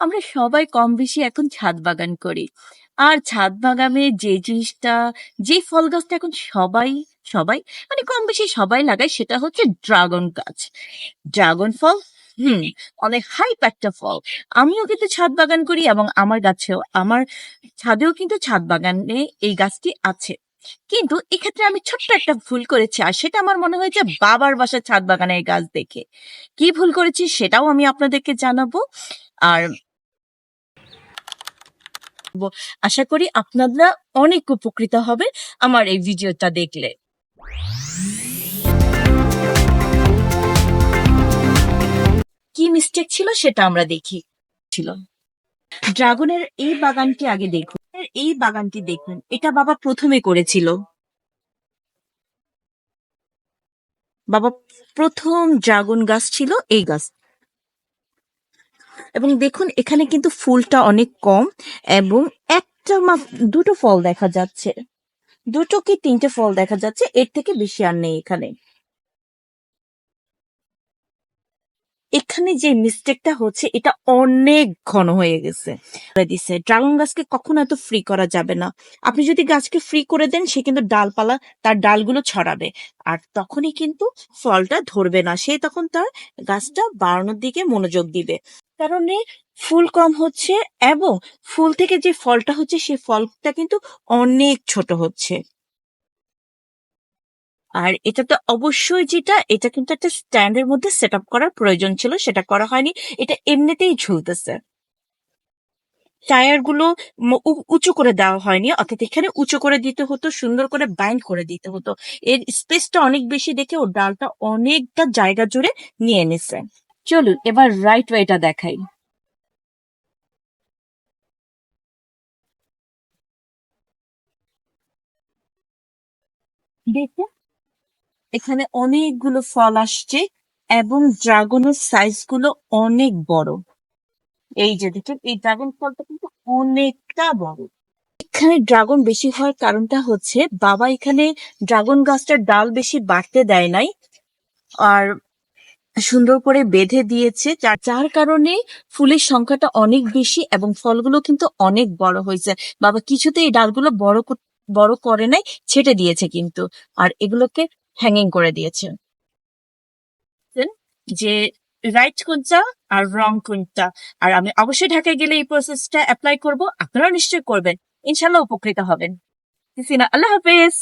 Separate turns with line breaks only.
আমরা সবাই কম বেশি এখন ছাদ বাগান করি। আর ছাদ বাগানে যে জিনিসটা, যে ফল গাছটা এখন সবাই সবাই মানে কম বেশি সবাই লাগায় সেটা হচ্ছে ড্রাগন গাছ। ড্রাগন ফল, হুম, অনেক হাইপ একটা ফল। আমিও কিন্তু ছাদ বাগান করি এবং আমার ছাদেও কিন্তু ছাদ বাগানে এই গাছটি আছে। কিন্তু এক্ষেত্রে আমি ছোট্ট একটা ভুল করেছি, আর সেটা আমার মনে হয়েছে বাবার বাসার ছাদ বাগানের গাছ দেখে। কি ভুল করেছি সেটাও আমি আপনাদেরকে জানাবো। আর আশা করি আপনারা অনেক উপকৃত হবে আমার এই ভিডিওটা দেখলে। কি মিস্টেক ছিল সেটা আমরা দেখি। ছিল ড্রাগনের এই বাগানটি আগে দেখুন, এই বাগানটি দেখুন, এটা বাবা প্রথমে করেছিল। বাবা প্রথম ড্রাগন গাছ ছিল এই গাছ। এবং দেখুন এখানে কিন্তু ফুলটা অনেক কম এবং দুটো ফল দেখা যাচ্ছে, দুটো কি তিনটে ফল দেখা যাচ্ছে, এর থেকে বেশি আর নেই এখানে। এখানে যে মিস্টেকটা হচ্ছে এটা অনেক ঘন হয়ে গেছে। দিছে ড্রাগন গাছকে কখনো এত ফ্রি করা যাবে না। আপনি যদি গাছকে ফ্রি করে দেন সে কিন্তু ডালপালা, তার ডালগুলো ছড়াবে, আর তখনই কিন্তু ফলটা ধরবে না, সে তখন তার গাছটা বাড়ানোর দিকে মনোযোগ দিবে। কারণে ফুল কম হচ্ছে এবং ফুল থেকে যে ফলটা হচ্ছে সে ফলটা কিন্তু অনেক ছোট হচ্ছে। আর এটা তো অবশ্যই এটা কিন্তু একটা স্ট্যান্ডের মধ্যে সেট আপ করার প্রয়োজন ছিল, সেটা করা হয়নি। এটা এমনিতেই ঝুলতেছে। টায়ার গুলো উঁচু করে দেওয়া হয়নি, অর্থাৎ এখানে উঁচু করে দিতে হতো, সুন্দর করে বাইন্ড করে দিতে হতো। এর স্পেসটা অনেক বেশি দেখে ও ডালটা অনেকটা জায়গা জুড়ে নিয়ে নিছে। চলুন এবার রাইট ওয়েটা দেখাই। দেখুন এখানে অনেকগুলো ফল আসছে এবং ড্রাগনের সাইজ গুলো অনেক বড়। এই যে দেখুন এই ড্রাগন ফলটা কিন্তু অনেকটা বড়। এখানে ড্রাগন বেশি হওয়ার কারণটা হচ্ছে বাবা এখানে ড্রাগন গাছটার ডাল বেশি বাড়তে দেয় নাই, আর সুন্দর করে বেঁধে দিয়েছে, যার কারণে ফুলের সংখ্যাটা অনেক বেশি এবং ফলগুলো কিন্তু অনেক বড় হয়েছে। বাবা কিছুতে এই ডালগুলো বড় করে নাই, ছেটে দিয়েছে কিন্তু, আর এগুলোকে হ্যাঙ্গিং করে দিয়েছে। যে রাইট কোনটা আর রং কোনটা। আর আমি অবশ্যই ঢাকায় গেলে এই প্রসেসটা অ্যাপ্লাই করব, আপনারাও নিশ্চয়ই করবেন, ইনশাল্লাহ উপকৃত হবেন। আল্লাহ হাফেজ।